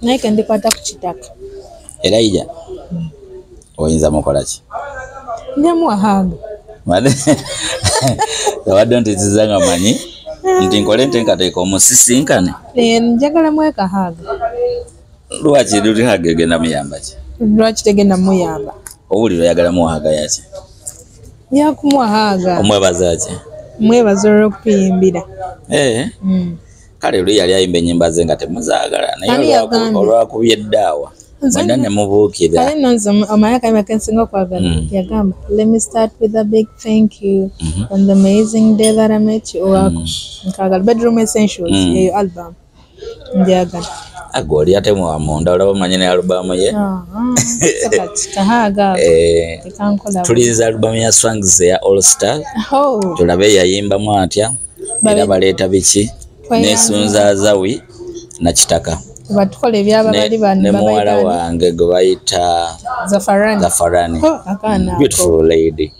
naye kendikwata ku kitaka Elijah oyinza mukola ki njamuwahanga wadde ntizizanga manyi nti nkole ntenkateeka omusisinkane njagala mwekahaaga lwaki lutihaga egenda muyamba ki lwaki tegenda muyamba owulira oyagala muwahaga yaki yakumuwahaaga omwebaza ki mwebaza olw'okutuyimbira kale luli yali ayimba ennyimba ze nga temuzaagala naye olwakubye eddaawa mwena ne mubuukira kale nonze omanya kayimba kensinga okwagala yagamba let me start with a big thank you on the amazing day that I met you owako nkagala bedroom essentials yeyo album njagala agoli ate mwamunda olaba omanye ne alubamu ye kahaaga tuliza alubamu ya Swangs ya All Star tulabe yayimbamu atya era baleeta biki nesunza zawi na kitaka batukola ebyababali ne muwala wange gwe bayita Zafarani beautiful lady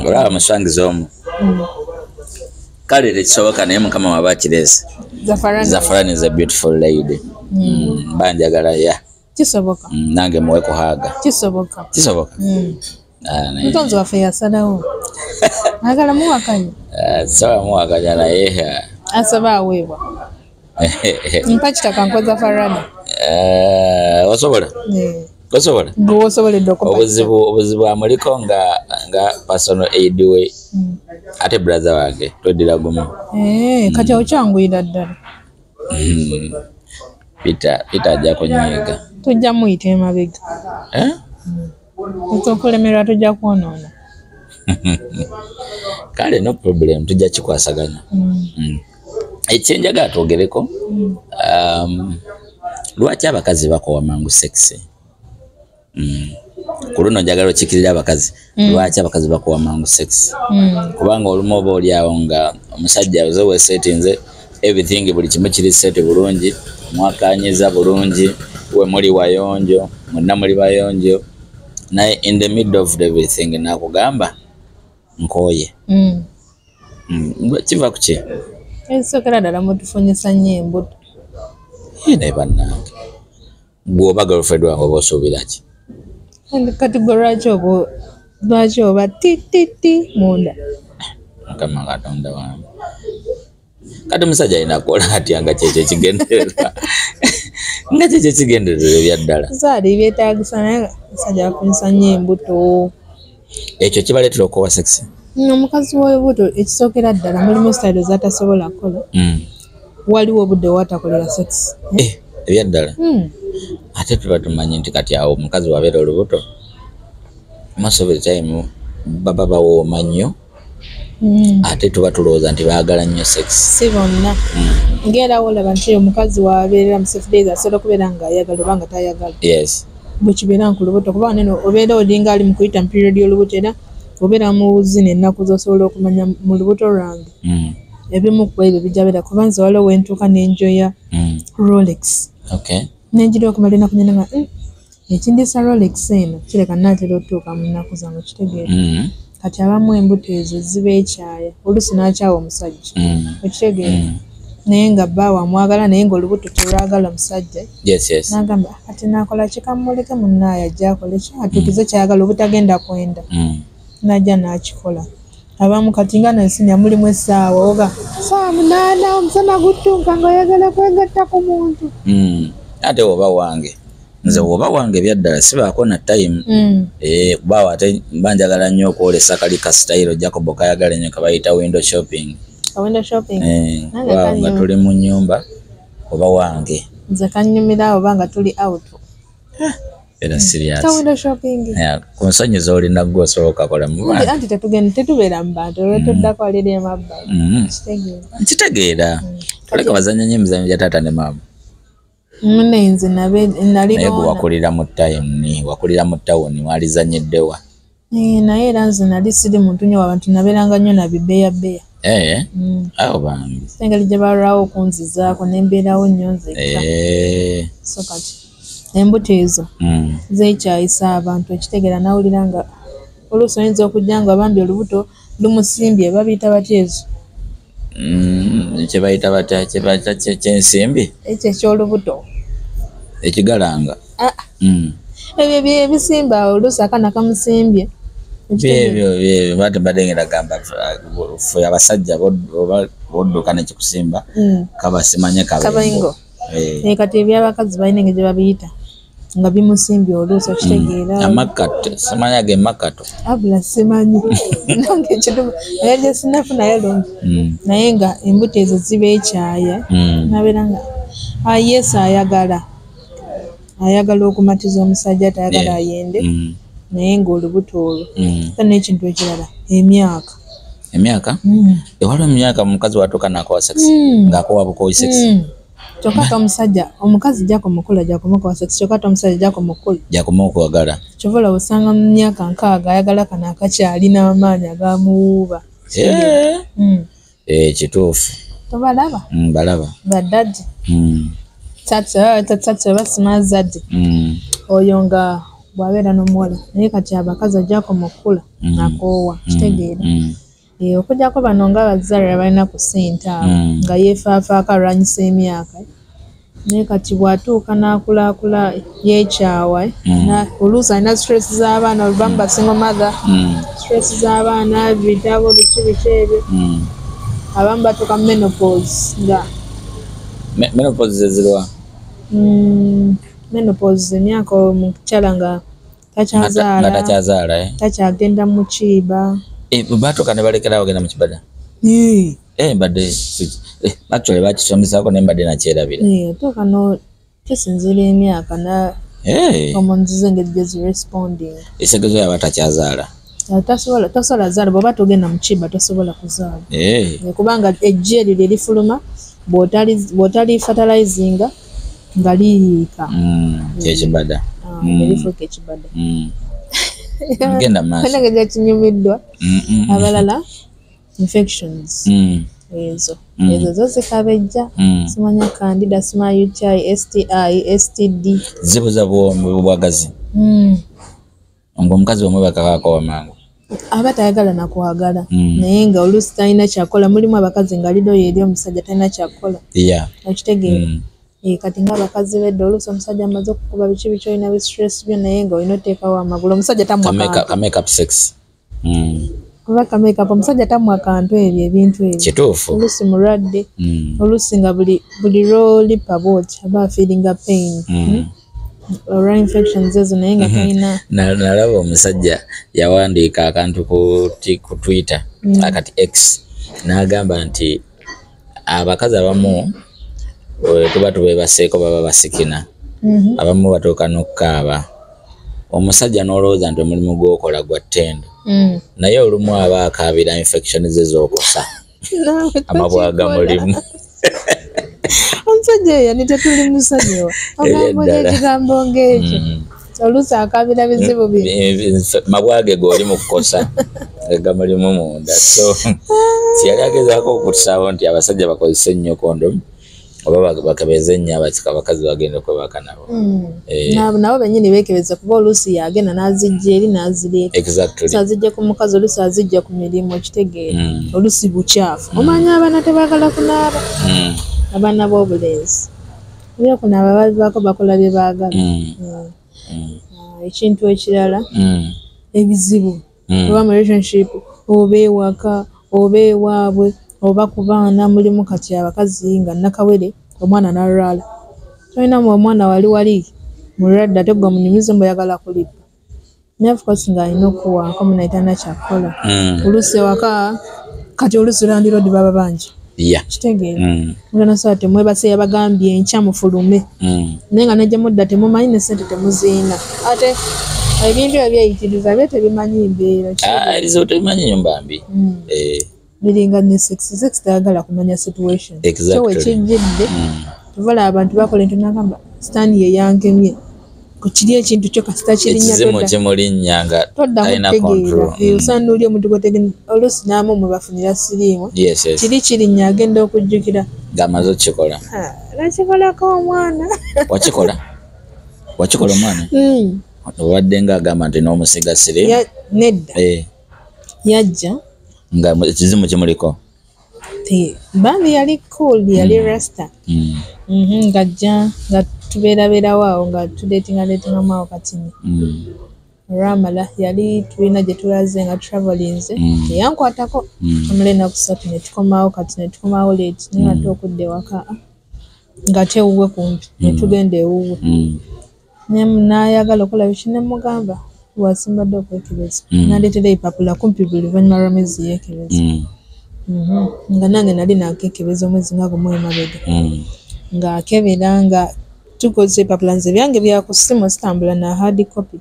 olaba muswangiza omu kale tekisoboka naye mukama waba kirese Zafarani is a beautiful lady banjagala ya kisoboka nange muwe kuhaaga kisoboka mutonzi waffe yasalawo agala muwakanya sawa muwakanya naye asaba aweebwa mpa kitaka nkoza Farani osobola osoboledde obuzibu amuliko nga personal aid we ate brother wange todira gumu kati okyanguyira ddala Peter ajja kunyiga tujja muyita emabega okulemerwa tujja kwonoona kale no problem tujja kikwasaganya ekyenjagala twogereko lwaki abakazi bakowa mangu sexy ku luno njagala okikirira abakazi lwaki abakazi bakowa mangu sexy kubanga olumu oba oli awo nga omusajja oze wesetinze everything buli kimu kiri set bulungi mwakanyiza bulungi we muli wayonjo mwenna muli bayonjo naye in the middle of everything nakugamba nkoye kiva kuki ensokera ddala mutufunyisa nnyo embuto naye bannange gwoba girlfriend wange oba osuubira ki kati gwe lwaki oba tititi munda mukama katonda wange kati omusajja alina akola atya nga kyekyo ekigendererwa nga kyekyo ekigendererwa ebyaddala zaali byetaagisa naye omusajja afunyisa nnyo embuto ekyo kibaleetera okukowa sexy omukazi w'ebuto ekisookera ddala mulimu style zatasobola kukola waliwo obudde watakolera sex ebyaddala ate tuba tumanyi nti kati awo omukazi wabeera olubuto most of the time baba bawooma nnyo ate tuba tulowooza nti baagala nnyo sex si bonna ng'era olaba nti omukazi wabeerera mu 7 days asobola okubeera ng'ayagala oba nga tayagala bwe kibeera ku lubuto kuba neno obeera olinga ali mu kuyita mu period y'olubuto era obeera mu zino ennaku z'osobola okumanya mu lubuto lwange ebimu ku ebyo bijja beera kuba nze waliwo wentuuka n'enjoya Rolex nenjira okumala ennaku nyina nga ekindisa Rolex eno kireka naatera otuuka mu nnaku zange kitegeera kati abamu embuto ezo ziba ekyaya oluusi n'akyawa omusajja okitegeera naye nga bbaawe amwagala naye ng'olubuto terwagala omusajja n'agamba kati naakola kikamuleke munnaaye ajja akole kyatuukize kyayagala obutagenda kwenda n'ajja n'akikola abamu kati nga nansinya mulimu essaawa oba saa 8 omusana guttunka ng'oyagala kwegatta ku muntu ate oba wange nze oba wange byaddala sibaako na time kubaawo ate mba njagala nnyo okwolesa kali ka style Jacob kayagala nnyo kabayita window shopping nga tuli mu nnyumba oba wange nze kannyumira oba nga tuli out era serious window shopping ku nsonyi z'olina gwe osobola okakola mu bantu anti tetubeera mu bantu olwetuddako aliri emabbali nkitegeera toleka bazanya nnyo emizanyo gya taata ne maama munenze naye gwe wakulira mu tawuni walizanyeddewa naye era nze nali siri muntu nnyo wabantu nabeeranga nnyo na bibeeyabeeya awo bange engeri gye balwawo okunzizaako nembeerawo nnyo nzekka so kati embuto ezo zeekyayisa abantu ekitegeera nawulira nga oluusi oyinza okujja nga bambi olubuto lumusimbye babiyita batya ezo kye bayita batya ky'ensimbi ekyo eky'olubuto ekigalanga ebyo byebisimba oluusi akana kamusimbye byebyo bati mbadde ngenda gamba fe abasajja bodduka nekikusimba kabasimanye kabengo kati ebyabakazi balina engeri gye babiyita nga bimusimbye oluusi okitegeera amakato simanya ge makato abula simanyi nange ekidumu naye sinafunayo lungi naye nga embuto ezo ziba ekyaya nabeera nga yesu ayagala okumatiza omusajja tayagala ayende naye ng'olubuto olwo n'ekintu ekirala emyaka ewaliwo emyaka omukazi watuuka n'akowa sex ng'akowa bukowi sex kyokka omusajja omukazi jakumukola jakumukowa sex kyokka omusajja jakumukola jakumukwagala kyovola osanga mu myaka 6 ayagala kano akakyali n'amaanyi agamuwuuba kituufu tobalaba balaba baddadi tatse basima zadde oyo nga bwabeera n'omuwala naye kati abakazi ajjako mukula nakoowa kitegeera okujjako bano nga abazaala balina ku ssente abo nga yeefaafaako alwanyisa emyaka naye kati bw'atuuka n'akulaakula yeekyawa oluusi alina stress z'abaana oluvamu basingo mother stress z'abaana bitabo biki ebyo abamu batuuka mu menopause nga menopause zezirwa menopause emyaka omukyala nga takyazaala takyagenda mu kiiba batuuka ne balekerawo genda mu kibada mbadde actually bakisomesako naye mbadde nakyerabira otuuka no kisinziira emyaka omunzizo engeri gyeziresponding esegezo yaba takyazaala tosobola zaala bw'oba togenda mu kiiba tosobola kuzaala kubanga ejje eryo lirifuluma bw'otali fertilizinga nga liyiika kyekibada erifuuka ekibada genda maaso nage kinyumiddwa abalala infections ezo zo zikabejja simanya candida simanya UTI STI STD zibuza bwagazi ngo omukazi omwe bakakako wamangu aba tayagala nakwagala naye nga oluusi talina kyakola mulimu abakazi nga lido yeri omusajja talina kyakola okitegeera kati ng'abakazi bedda oluusi omusajja amaze okukuba biki olina bistress byo naye nga olina oteekawo amagulu omusajja make up sex kuba kamekap omusajja tamwa kantu ebyo ebintu ebyo kituufu oluusi mulwadde oluusi nga buli lwolipa bwoti aba feelinga pain olwa infections ezo naye nga talina nalaba omusajja yawandiika akantu ku Twitter akati X n'agamba nti abakazi abamu tuba tubebaseeko baba basikina abamu batuuka n'okukaaba omusajja n'olowooza nti omulimu gw'okola gwa ttendo naye olumu aba akaabira infection ze z'okusa amabwaga mulimu omusajja eyo ni tetuli musajja wa ogambo n'ekigambo ng'ekyo oluusi akaabira bizibu mabwage g'oli mu kukosa gamulimu munda so tiyali agezaako okutusaawo nti abasajja bakozese ennyo kondomu oba bakebeze ennyo abakazi bagenda okwebaka nabo nabo bennyini beekebeza kuba oluusi yagenda n'azijja eri n'azireeta azijja ku mukazi oluusi azijja ku mirimu okitegeera oluusi bukyafu omanyi abaana tebaagala kunaaba abaana b'obulenzi ebyokunaaba babivaako bakola bye baagala ekintu ekirala ebizibu oba mu relationship oba ewaka oba ewaabwe oba ku baana mulimu kati abakazi nga nakawere omwana n'alwala tolina mu omwana wali mulwadde ate gwe munyumize mbuyagala kulipa naye of course ng'alina okuwaako munaitana kyakola oluusi ewaka kati oluusi landiroodi baba bangi kitegeera mulana sawa temwebase yabagambye enkya mufulume naye nga nejja mudda temumanyi ne ssente temuziina ate ebintu ebyeyitiriza bye tebimanyi mbeera ebizibu tebimanyi nyumba mbi biringa ne sex tayagala kumanya situation so wekijjidde tuvala abantu bakola ento nagamba sitaani yeyangemye kukiri ekintu kyo kasita kirinya kimulinnya talina control osanga oli omuntu gwotegenda oluusi n'amu mwe bafunira siriimu kiri kirinnya agenda okujjukira ng'amaze okukikola nakikolako omwana wakikola omwana obadde ng'agamba nti n'omusiga siriimu nedda yajja nga ekizimu kimuliko bambi yali cool yali rasta ngajja nga tubeerabeerawo awo nga tudeetingamu awo katini olwamala yali tulina gye tulaze nga travelinze eyankwatako amala ennaku 3 ne tukomawo kati ne tukomawo leeti naye ate okudda ewaka nga tewuwe kumpi ne tugenda ewuwe n'ayagala okola biki ne mugamba wasimbadde okwekebeza n'aleetera ebipapula kumpi buli luvannyuma lwa mwezi yeekebeza nga nange nali nakekebeza omwezi nga gumu emabega ng'akebera nga tukozesa ebipapula nze byange bya ku ssimu sitambula na hard copy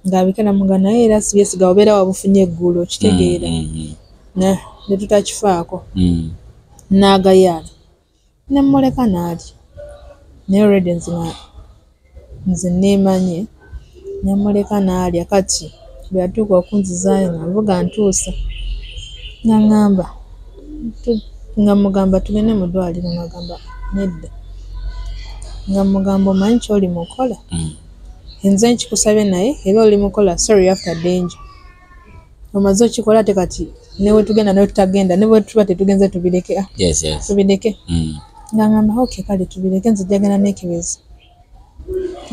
ng'abikala muga naye era sibyesiga obeera wabufunye eggulu okitegeera ne tutakifaako n'agayaala ne mmuleka n'ali naye already nze neemanye ne mmuleka n'alya kati bwe yatuuka okunzizaayo nga nvuga ntuusa nga mugamba tugende mu ddwaliro ngagamba nedda nga mugamba omanyi ky'oli mukola nze nkikusabye naye era oli mukola sorry after danger omaze okikola ate kati newe tugenda newe tutagenda newe tuba tetugenze tubireke tubireke nga ngamba okay kale tubireke nze jagenda nekebeza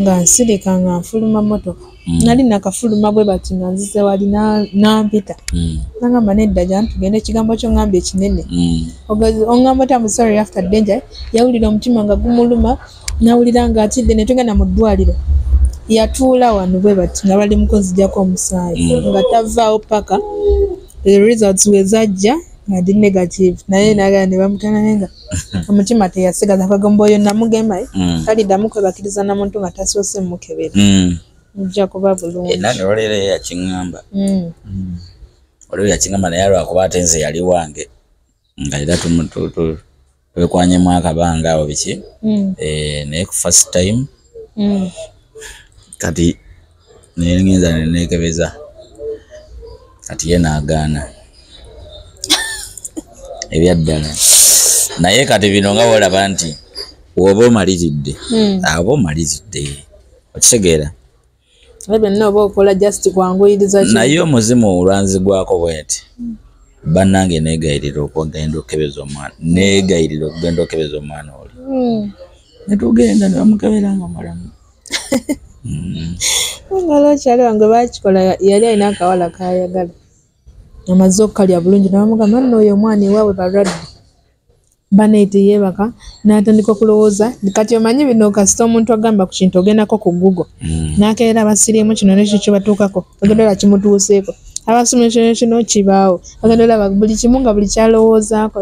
nga nsirika nga nfuluma motoka nali nakafuluma bwe bati nga nzize wali nampita nangamba nedda jana tugende ekigambo kyo ngambye ekinene ongamba tamu sorry after danger yawulira omutima nga gumuluma nawulira nga atidde ne tugenda mu ddwaliro yatuula wano bwe bati nga bali mukonzijjako omusaayi nga tavaawo paka the results wezajja nga ndi negative naye nagaa ne bamutana naye nga omutima teyasigaza kagomba oyo namugema taliddamu kwebakiriza na muntu nga tasoose mukebera mujja kuba bulungi nani olero yakiŋŋamba olero yakiŋŋamba naye lwakuba ate nze yali wange nga era twekwanyemu akabanga awo biki naye ku first time kati nengenza nenekebeza kati ye naagaana ebyaddala naye kati bino nga wolaba nti woba omaliridde aba omaliridde okitegeera byonna oba okola just kwanguyiriza naye omuzimu olwanzigwako bweti bannange negayirira okugenda okukebeza omwana negayirira okugenda okukebeza omwana oli netugenda nebamukebera nga mulamu ngalo kyali wange bakikola yali alina akawala kayagala amaze okukalya bulungi nabamugamba nno oyo omwana ewaabwe balwadde baneete yeebaka n'atandika okulowooza kati omanyi bino kasita omuntu agamba ku kintu ogendako ku Google n'akeera abasiriemu kino nekyo kyo batuukako agenda olaba kimutuuseeko abasomye kino kibaawo agenda olaba buli kimu nga buli kyalowoozaako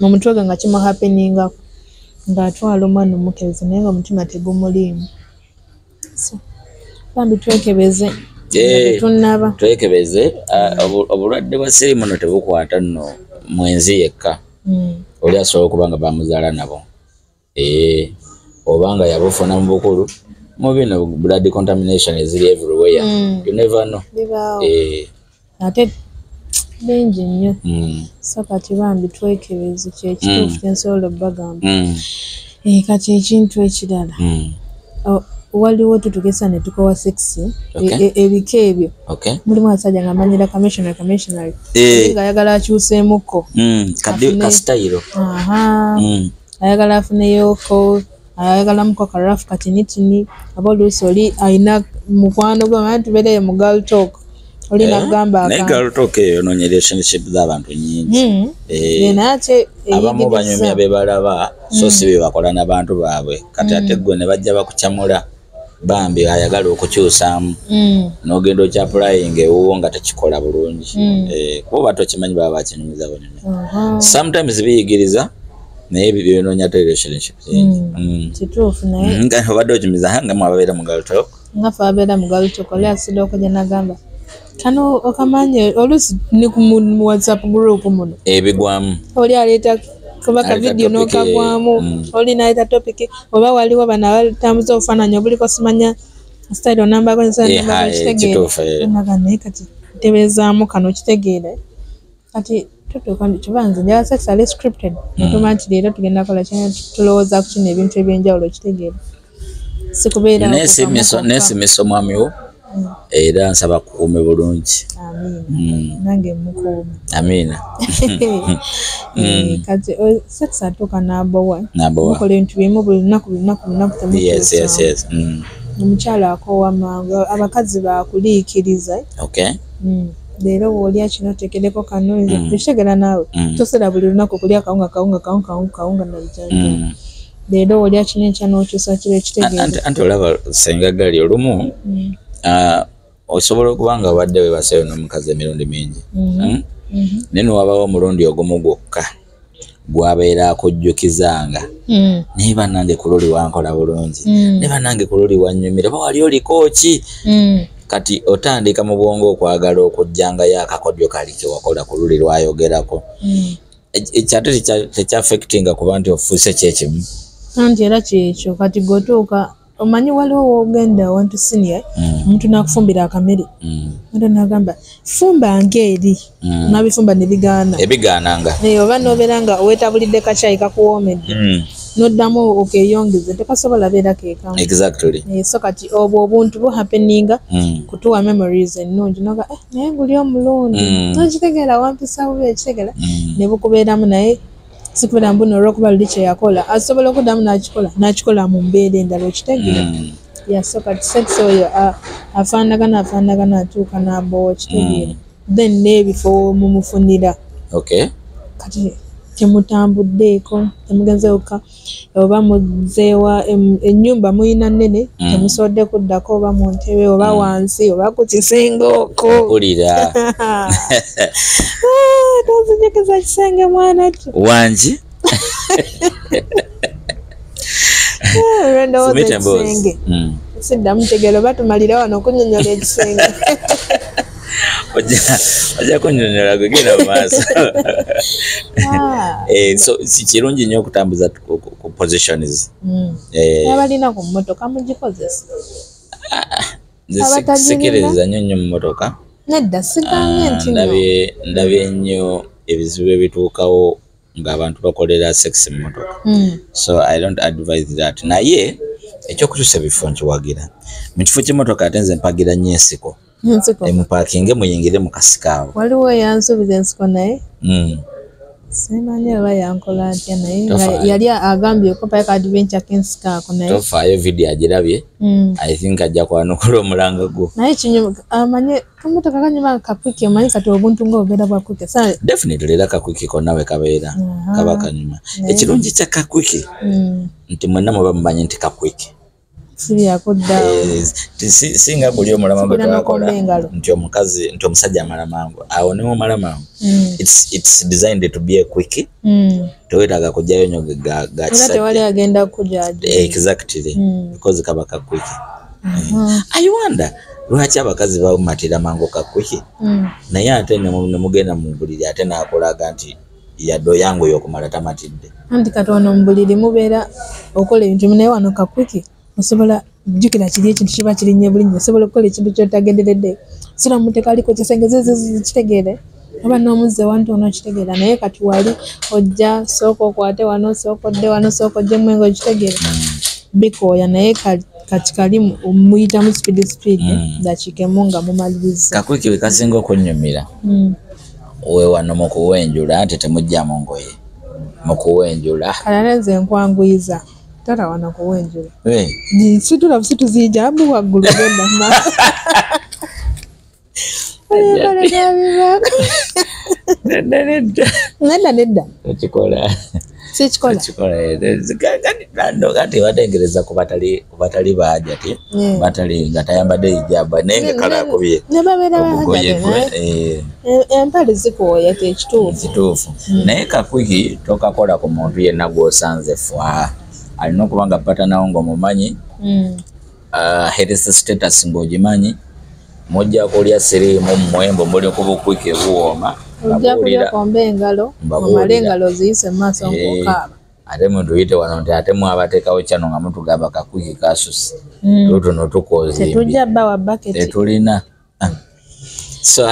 mu mutwe gwe nga kimuhappeningako ng'atwala omwana omukebeza naye nga omutima tegumuliimu bambi twekebeze tunaba twekebeze obulwadde bwa siriimu no tebukwata nno mwenzi yekka oli asobola okuba nga bamuzaala nabo obanga yabufuna mu bukulu mu bino blood contamination eziri everywhere you never know ate bingi nnyo so kati bambi twekebeze kyekituufu kyensobola obbagamba kati ekintu ekirala waliwo tutugesa ne tukowa sex ebika ebyo mulimu asajja nga amanyira commissionary nga ayagala akyuseemuko kasitayiro ayagala afuneyoko ayagalamuko karafu katinitini aba oluusi oli ayina mukwano gwe manyi tubeereyo mu girl talk oli nagamba naye girl talk eyo noonya relationship z'abantu nyingi ate abamu banyumya be balaba so si be bakola n'abantu baabwe kati ate gwe ne bajja bakukyamula bambi ayagala okukyusaamu n'ogenda okyaplaying ewuwo nga tekikola bulungi kuba tokimanyi baba bakinyumiza bonyuma sometimes biyigiriza naye byononya relationship kituufu naye nga obadde okimiza nga mwababeera mu girl talk nga fe abeera mu girl talk oli asida okujja nagamba kano okamanye oluusi ni ku WhatsApp group muno ebigwamu oli aleeta kubaka video n'okagwamu oli naleeta topic oba waliwo bano abatambuza obufaananyi obuliko simanya style namba kitegeera naye kati tebeezaamu kano kitegeera kati tutuuka kibanze njala sex ali scripted netuma nti leero tugenda kola kino tulowooza ku kino ebintu ebyenjawulo kitegeera sikubeera nesi miso mwami wo era nsaba kukuume bulungi amina nange mukuuma amina kati sex atuuka n'abowa mukola ebintu bimu buli lunaku yes omukyala akoowa mangu abakazi bakuliikiriza leero bw'olya kino tekedeko kano tekitegera naawe tosera buli lunaku kulya kawunga nabijanja leero olya kino ekya n'okyusa kiro ekitegeeza anti olaba senga gali olumu osobola okuba nga obadde weebaseeyo n'omukazi emirundi mingi naye newabawo omulundi ogumu gwokka gwabeera akujjukizanga naye bannange ku luli wankola bulungi naye bannange ku luli wannyumira oba wali oliko ki kati otandika mu bwongo okwagala okujjangayo akakodyo kali kewakola ku luli lwayogerako ekyate tekyaffectinga kuba nti ofuuse kyekimu anti era kyekyo kati gotuuka omanyi waliwo wogenda wantu senior omuntu nakufumbira akamere ate nagamba fumba ngeri nabifumba ebigaananga oba nobeera nga weetabulidde kacayi kakuwoomedde noddamu okeyongeze tekasobola beera keekamu so kati obwo obuntu buhappeninga kutuwa memories ennungi noga naye nguli omulundi nokitegeera wampisa bubi ekitegeera ne bukubeeramu naye sikubeera mbuno olwokuba luli kyeyakola asobola okuddamu n'akikola mu mbeera endala okitegeera so kati sex oyo afaanagana atuuka n'abowa okitegeera then n'ebifo mumufunira kati temutambuddeeko temugenzeoka oba muzeewa ennyumba muyina nnene temusobodde kuddako oba mu ntebe oba wansi oba ku kisenge okwo ulira tozinyekeza kisenge mwana ki wangi olwendowooza ekisenge siddamu tegero batumalira wano okunyonyola ekisenge ojja kunyonyola gwegenda mu maaso so si kirungi nnyo okutambuza ku positions abalina ku mmotoka mugikozesa sikiriza nnyo mu mmotoka nedda siganye nti ndabye nnyo ebizibu ebituukawo ng'abantu bakolera sex mu mmotoka so I don't advise that naye ekyokutuusa ebifo nkiwagira mu kifo ky'emmotoka ate nze mpagira nnyo ensiko emupakinge muyingire mu kasika awo waliwo yansuubiza ensiko naye simanyi oba yankola atya naye yali agambye okumpayo ka adventure k'ensiko ako naye tofaayo video agirabye I think ajja kwanukula omulanga gwo naye kinyuma amanye kamotoka kanyuma kakwiki omanyi kati obuntu ng'obubeera bwa kwiki definitely era kakwiki konna we kabeera kaba kanyuma ekirungi kya kakwiki nti mwenna muba mumanyi nti kakwiki singa buli omulama gwe twakola nti omukazi nti omusajja amala mangu awo niwo omala mangu it's designed to be a quick tewetaaga kujjayo nnyo tewali agenda kujaja exactly because kaba ka quick I wonder lwaki abakazi bamatira mangu ka quick naye ate ne mugenda mu buliri ate n'akolaga nti yaddo yangu y'okumala tamatidde anti katono mu buliri mubeera okola ebintu naye wano ka quick osobola jukira kiri ekintu kiba kirinnye bulingi osobola okukola ekintu kyotagenderedde sira muteeka aliko kisengeze kitegeere oba n'omuzze wantono kitegeera naye kati wali ojja sooka okwate wano sooka odde wano sooka ojje mwengo kitegeere bikooya naye kati kali muyitamu speed dakiikemu nga mumaliriza kakwiki we kasinga okunnyumira we wano mu kuwenjula ate temujjamu ngoye mu kuwenjula kalanenze nkwanguyiza tata wana kuwenjula ni situla busituziija ambu waggulu genda ma nedda ekikola sikikola kati batengereza ku batali baaja ti batali nga tayambadde hijaba naye nga kala akubye obugoye gwe empale zikooya tekituufu naye kakwiki tokakola ku muntu yenna gw'osanze fwa alina okuba nga patanawo ng'omumanyi health status ng'ogimanyi mujja kulya siriimu mumwembo muli ku bukwiki buwooma ojja kulya komba engalo omale engalo ziyise mu maaso ng'okaaba ate mutuyite wano nti ate mwabateekawo kyano nga mutugamba kakwiki kasusi tutuno tukoze tetujja bbawa baketi tetulina so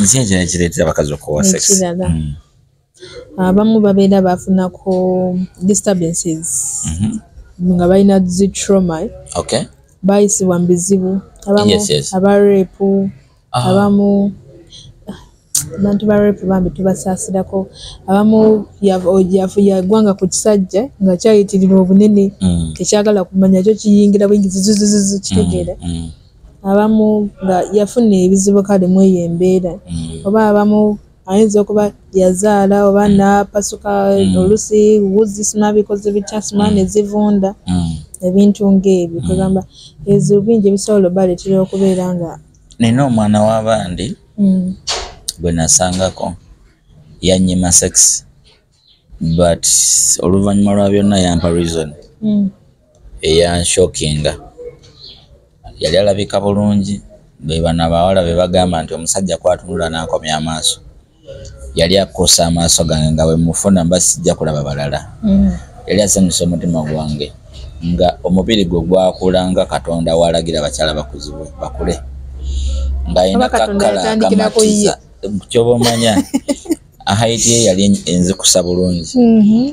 nsi ekyo nekireetera abakazi okuwa sex abamu babeera bafuna ku disturbances nga balina zi trauma bayisibwa mu bizibu abamu abareepu abamu abantu ba rap bambi tubasaasirako abamu yagwanga ku kisajja nga kyayitirira obunene tekyagala kumanya kyo kiyingira bwingi zizizizi kitegeera abamu nga yafuna ebizibu kale mu eyo embeera oba abamu ayinza okuba yazaala oba napasuka olusi wuzi sinabikoze bitya simane zivunda ebintu ng'ebyo kugamba ezo bingi ebisobola baleetera okubeera nga nina omwana w'abandi bwe nasangako yanyima sex but oluvannyuma lwa byonna yampa reason eyanshokinga yali alabika bulungi be bana bawala be bagamba nti omusajja kwatunula n'akomya amaaso yali akosa amaaso gange nga bwe mufuna mba sijja kulaba balala yali asanyusa omutima gwange nga omubiri gwe gwakula nga Katonda walagira abakyala bakule nga ayina kakala kamatiza kyoba omanya height ye yali enzikusa bulungi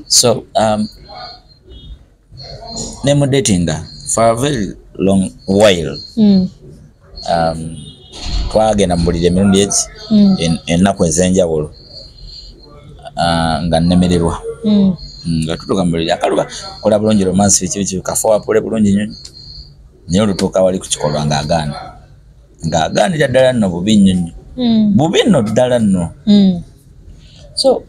so nemu datinga for a very long while twagenda mu buliri emirundi egi ennaku ez'enjawulo nga nnemererwa nga tutuuka mu buliri akaluba kola bulungi romansi biki kafa wapule bulungi nnyo naye olutuuka wali ku kikolwa ng'agaanira ddala nno bubi nnyo bubi nno ddala nno so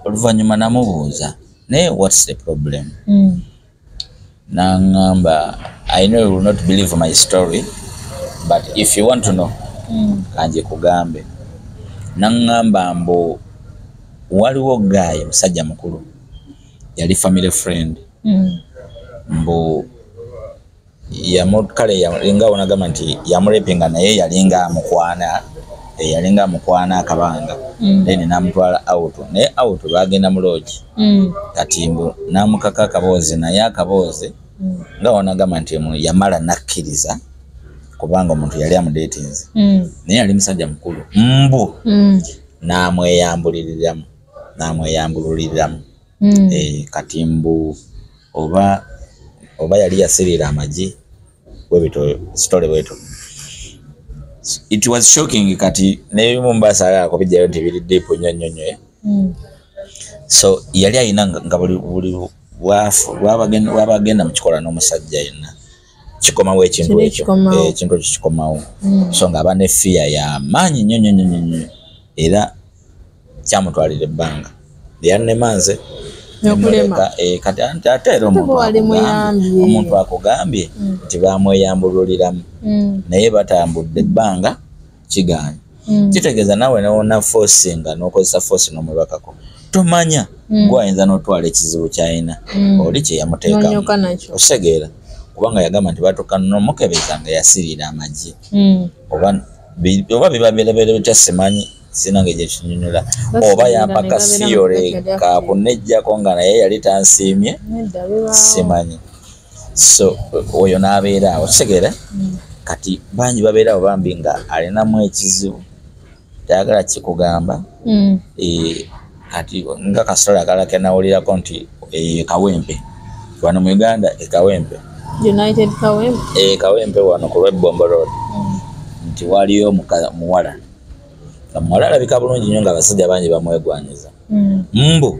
oluvannyuma namubuuza naye what's the problem nangamba I know you will not believe my story but if you want to know kanje kugambe nangamba mbo waliwo guy musajja mukulu yali family friend mbo yamukale yalinga onagamba nti yamurepinga naye yalinga mukwana akabanga then namutwala out naye out bagenda mu lodge kati mbo namukaka akabozi naye akabozi nga onagamba nti yamala nakkiriza kubanga omuntu yali amudatinze naye yali musajja mukulu mbu namweyambuliriramu kati mbu oba yali yasirira amagi webito story wetu it was shocking kati nebimu mbasala akobijjayo nti biri deep nyonyonyo so yali ayina nga buli wabagenda mukikola n'omusajja yenna kikomawo ekintu ekyo ekintu kikomawo so nga aba ne fear ya maanyi nyonyonyo era kyamutwalira ebbanga yannemanze kati ate era omuntu akugambye nti bamweyambululiramu naye batambudde ebbanga kiganya kitegeeza nawe newona forcinga n'okozesa force n'omwebakako tomanya gwayinza n'otwala ekizibu kyayina oli kyeyamuteekamu osegeera kubanga yagamba nti batuuka n'omukebeza nga yasirira amagi oba biba birebere bitya simanyi sinange gye kinyonyola oba yampaka siyole kakunejjako nga naye yali tansiimye simanyi so oyo n'abeera awo kitegere kati bangi babeera awo bambi nga alinamu ekizibu tayagala kikugamba kati nga kasitole akalala kenawulirako nti Kawempe wano mu Uganda Kawempe United Kawempe wano ku Lwebombo Road nti waliyo muwala omuwala alabika bulungi nnyo nga abasajja bangi bamwegwanyiza mbu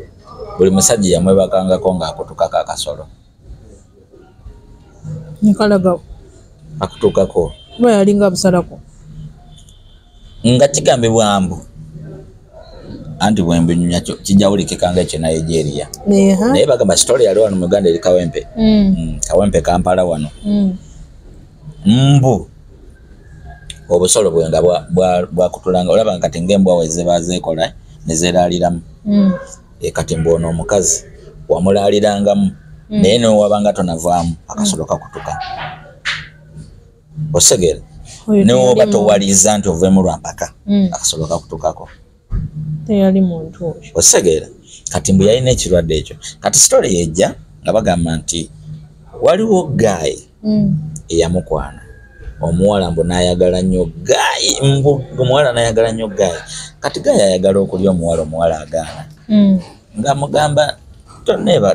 buli musajja yamwebakangako ng'akutukako akasolo akutukako yalinga busalako nga kigambibwa mbu anti bwembinyunya kijawulikikanga ekyo Nigeria naye bagamba story yali wano mu Uganda eri Kawempe Kawempe Kampala wano mbu obusolo bwenga bwakutulanga olaba kati ng'embwa wezeba zeekola ne zeeraaliramu kati mbona omukazi wamulaalirangamu naye newabanga tonavaamu akasolo kakutuka osegeera newoba towaliza nti oveemu lwampaka akasolo kakutukako teyali muntu oyo osegeera kati mbu yalina ekirwadde ekyo kati story yejja nga bagamba nti waliwo gayi eyamukwana omuwala mbu n'ayagala nnyo gayi omuwala n'ayagala nnyo gayi kati gayi ayagala okulya omuwala agaana ng'amugamba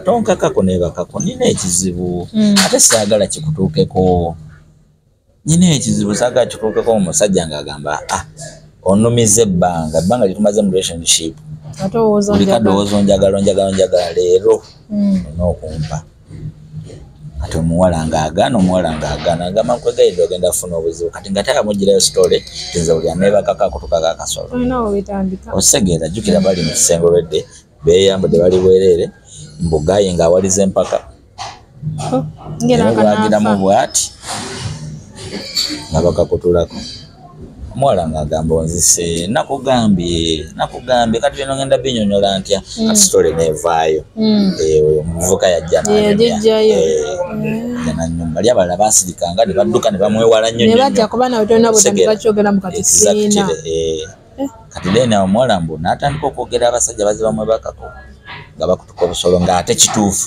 tonkakako neebakako nina ekizibu ate saagala kikutuukeko nyine ekizibu saga kituukeko omusajja ng'agamba onumiza ebbanga litumaze mu relationship buli kadowoozo njagala leero onookumpa kati omuwala ng'agaana agamba nkwegaidde ogenda kufuna obuzibu kati nga tayamugirayo story tinza buli aneebakako akutuka kakasolo osegeera jjukira bali mu kisenge olwedde beeyambudde bali bwereere mbugayi ng'awaliza empaka bwagiramu bw'ati nga bakakutulako omuwala ng'agamba onzise nakugambye kati bino ngenda binyonyola ntya kati story neevaayo oyo omuvubuka yajja nanyumba li abalala baasirikanga ne badduka ne bamwewala nnyo kati then omuwala mbu n'atandika okwogera abasajja baze bamwebakako nga bakutuka obusolo ng'ate kituufu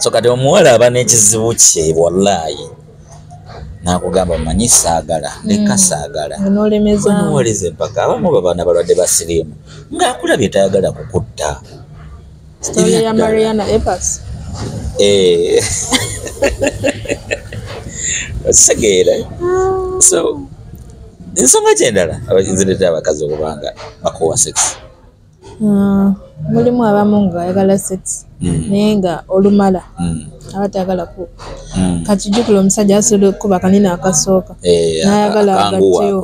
so kati omuwala aba n'ekizibu kye wallaahi nakugamba manyi saagala leka saagala nowoleza empaka abamu babaana balwadde basiriimu ng'akulabye tayagala kukutta osegeera so ensonga kyendala abakinzireeta abakazi okubanga bakuwa sex mulimu abamu ng'ayagala sex naye nga olumala abatayagala ku kati jjukira omusajja asobola okukuba kanene akasooka n'ayagala agatteyo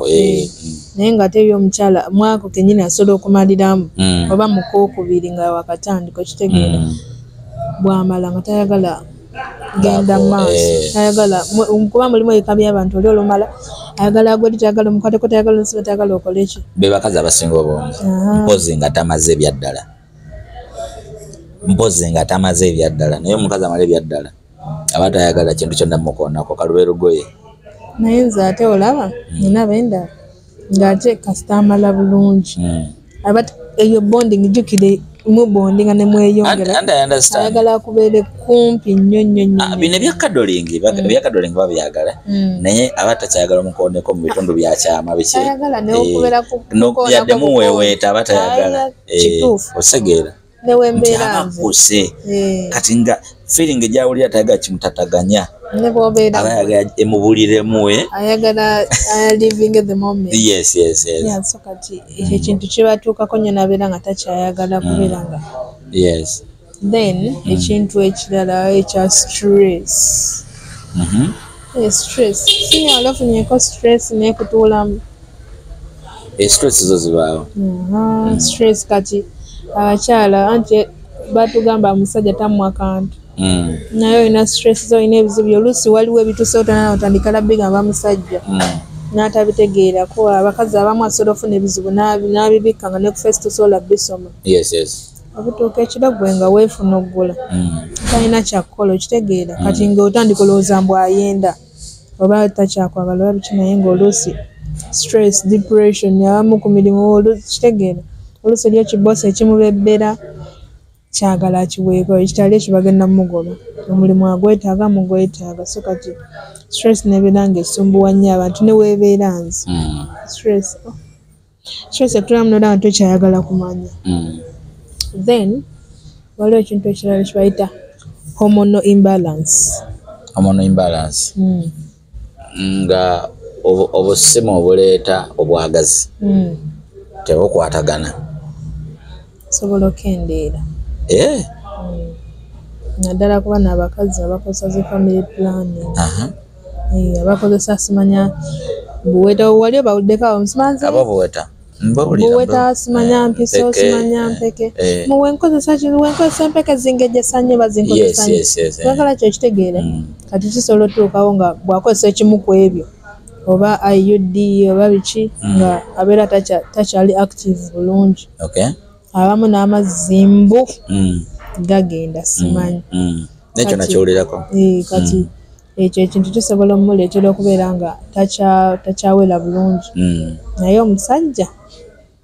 naye ng'ate omukyala mwako kennyini asobola okumaliramu oba mukookubiri nga wakatandika okitegeera bw'amala nga tayagala genda maaso tayagala kuba mulimu ebika by'abantu oli olumala ayagala agwedi tayagala omukwateko tayagala olusiba tayagala okola eki be bakazi abasinga obungi mpozi nga tamaze ebyaddala naye omukazi amala ebyaddala aba tayagala kintu kyonna mukoonako kalube lugoye naye nze ate olaba nina bendala ng'ate kasita amala bulungi eyo bonding jjukire mubondinga ne mweyongera ayagala kubeere kumpi nnyo bino ebyakadolingi babyagala naye aba takyayagala omukooneko mu bitundu byakyama yadde muweeweeta aba tayagala osegeera nti abakuse kati nga feeling egyawulira tayagala kimutataganya aba yagala emubuliremu ayagala living the moment yes so kati ekyo kintu kibatuukako nnyo nabeera nga takyayagala kubeera nga then ekintu ekirala ekya stress stress sinya olafunyeko stress nekutuulamu stress zo zibaawo stress kati abakyala anti batugamba omusajja tamuwa kantu naye olina stress olina ebizibu oluusi waliwo ebituusewo otandika labbigamba musajja n'atabitegeerako abakazi abamu asobola ofuna ebizibu n'abibikka nga ne ku fesi tosobola bisoma obituuka ekiro gwe nga weefuna oggula talina kyakukola okitegeera kati ng'otandika olowooza mbu ayenda oba takyakwagala oba biki naye ng'oluusi stress depression abamu ku mirimu kitegeera oluusi oli ekibosi ekimubebbera kyagala akiweeko ekitali ekyo bagenda mugoba omulimu agwetaaga mugwetaaga so kati stress nebeera ng'esumbuwa nnyo abantu ne weebeera nze stress etulamu nola nga tokyayagala kumanya then waliwo ekintu ekirala kibayita hormonal imbalance nga obusimu obuleeta obwagazi tebukwatagana sobola okendeera naddala kuba n'abakazi abakozesa zi family planning abakozesa simanya buweta wali obawuddeko abo musimanzi buweta simanya mpiso simanya mpeke muwenkozesa empeke zingejesa nnyo bazinkozesa nnyo bagala kyo kitegeera kati kisobola otuukawo nga bwakozesa ekimu ku ebyo oba IUD oba biki nga abeera takyali active bulungi abamu n'amazimbu gagenda simanyi nekyo nakyowulirako kati ekyo ekintu kisobola omumuleetera okubeera nga takyawera bulungi naye omusajja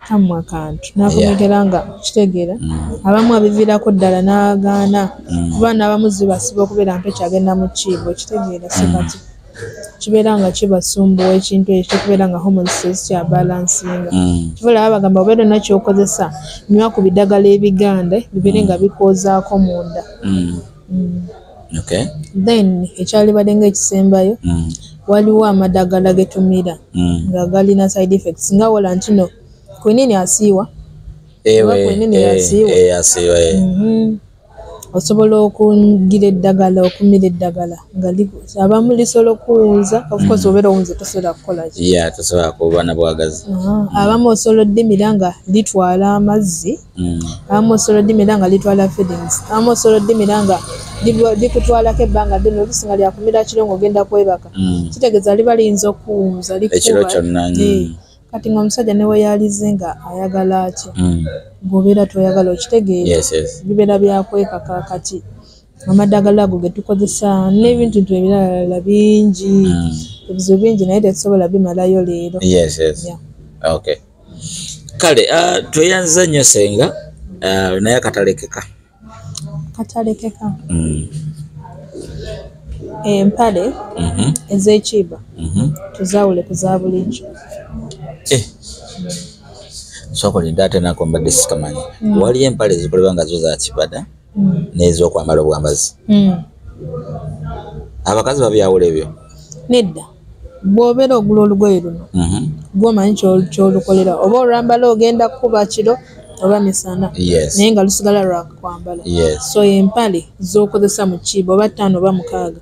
tamuwa kantu nakomekera nga kitegeera abamu abiviirako ddala n'agaana kuba n'abamu zibasiba okubeera nga tokyagenda mu kiibo kitegeera so kati kibeera nga kibasumbuwa ekintu ekyo kubeera nga hormones kya balansinga kibeera bagamba obeera nakyokozesa nywa ku biddagala ebiganda bibeere nga bikoozaako munda Okay. Then ekyali badenga ekisembayo waliwo amadagala getumira nga galina side effects nga wala ntino kwenini asiiwa kwenini asiiwa osobola okungira eddagala okumira eddagala nga abamu lisobola okuwunza of course obeera owunze tosobola kukola ki tosobola kuba na bwagazi abamu osobola oddimira nga litwala amazzi abamu osobola oddimira nga litwala feelings abamu osobola oddimira nga likutwalako ebbanga ddene olusinga lyakumira kiro ng'ogenda kwebaka kitegeeza liba liyinza okuwunza ekiro kyonna kati ng'omusajja ne we yalize nga ayagala atya ng'obeera toyagala okitegeera bibeera byakwekaka kati amadagala ago ge tukozesa n'ebintu ebirala bingi ebizibu bingi naye tetusobola bimalayo leero okay kale tweyanza nnyo senga naye akatalekeka empale ez'ekiiba tuzaawule ku za bulijjo sokolinda ate nako mbadde sikamanyi wali empale ezikolebwa nga zo za kibada n'ez'okwambala obwambazi abakazi babyawula ebyo nedda bw'obeera ogula olugoye luno gw'omanyi ky'olukolera oba olwambala ogenda kukuba kiro oba misana naye nga lusigala lwa kwambala so empale z'okozesa mu kiiba oba 5 oba 6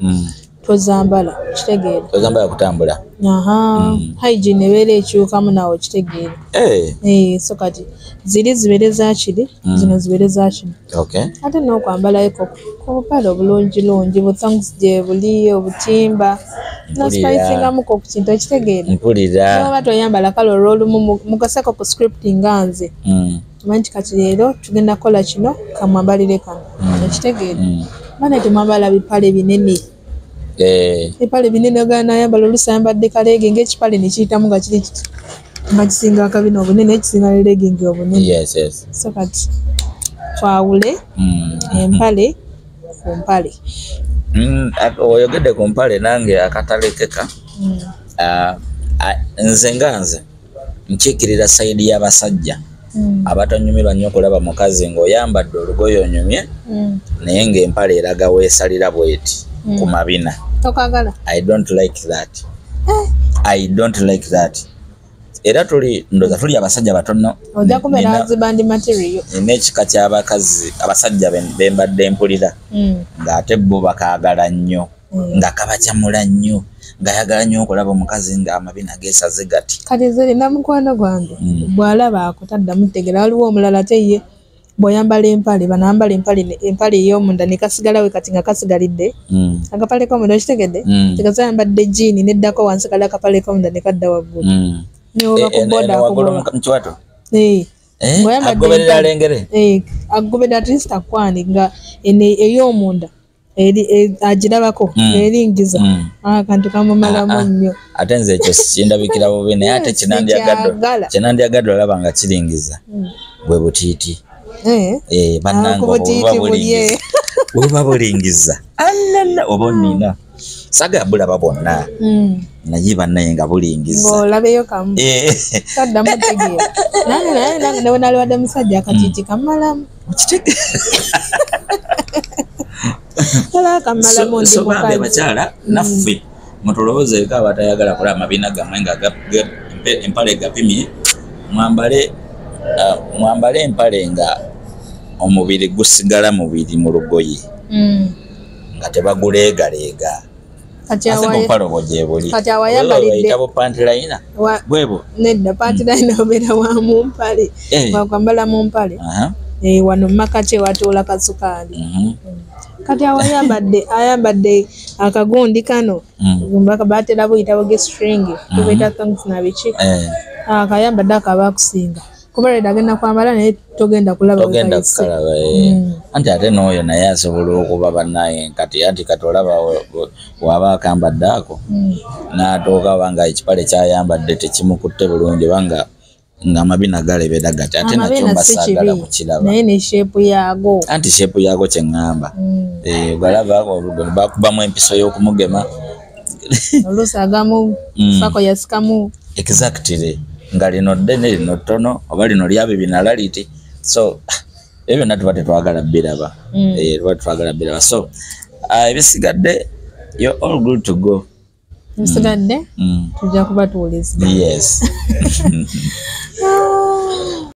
tozambala kitegeera tozambala kutambula hygiene ebeera ekyukamu nawe kitegeera so kati ziri zibeere za kiri zino zibeere za kino ate n'okwambalayo kopale obulungi buthanks gye buli obutimba nospicingamuko ku kintu ekitegeera oba toyambala kale olw'olumu mugaseko ku scripting nga nze tumanyi kati leero tugenda kukola kino kamwambalire kano ekitegeera bana temwambala bipale binene epale binene ogana ayambala olusambadde kaleege ng'ekipale ne kiyitamu nga kiri kiti nga kisinga akabina obunene ekisinga legingi obunene so kati twawule empale ku mpale oyogedde ku mpale nange akatalekeka nze nkiikirira sayidi y'abasajja abatanyumirwa nnyo okulaba mukazi ng'oyambadde olugoye onyumye naye ng'empale eraga weesalira bweti ku mabina. I don't like that. Era ndoza tuli abasajja batono. Ojja kubeera zibandi material. N'ekika ky'abakazi abasajja bembadde mpulira ng'ate bo bakaagala nnyo nga kabakyamula nnyo ng'ayagala nnyo okulaba omukazi ng'amabina geesaze gati. Kati ziri na mukwano gwange bw'alaba akutaddamu tegeera waliwo omulala ate ye bw'oyambala empale banambala empale ey'omunda ne kasigalawe kati nga kasigalidde akapale k'omunda okitegedde tekazayambadde jiini neddako wansi kali akapale k'omunda ne kadda waggulu neoba ku boda mukiwato agoberera alengere agoberera at least akwani nga ey'omunda agirabako eringiza akantu kamumalamu nnyo ate nze ekyo kindabikira bubi naye ate kinandyagadde olaba nga kiringiza bwe butiiti bannanga oba bulingiza oba onnina saga bulaba bonna naye bannaye nga bulingiza ng'olabeyo kamu kaddamu tegeera nange newe naliwadde musajja akatiiti kamalamu sobabe abakyala naffe mutulowoozeeko abatayagala kulaba amabina gammwe nga empale gapimye mwambale empale nga omubiri gusigala mubiri mu lugoye nga tebaguleegaleega mpale obwo gye buli bayita bupantilayina bwebo nedda pantilayina obeera wa mu mpale wakwambala mu mpale wano mumakati ewatuula kasukaali kati ayambadde akagundi kano batera buyitabo gestring tubeeta thongs na biki akayambadde akabakusinga kuba leda agenda kwambala naye togenda kulaba anti ate n'oyo naye asobola okuba bannaye kati olaba waba akambadde ako n'atooka banga ekipale kyayambadde tekimukutte bulungi banga ng'amabina galebera gati ate nakyo mbasaagala kukiraba naye ne sheepu yaago anti sheepu yaago kye ŋŋamba galaba bakubamu empiso y'okumugema oluusi agamu fako yasikamu exactly nga lino ddene lino ttono oba lino lyabe binala liti so ebyo byonna tuba tetwagala biraba so ebisigadde you're all good to go. Ebisigadde tujja kuba tuwuliziganya. Yes.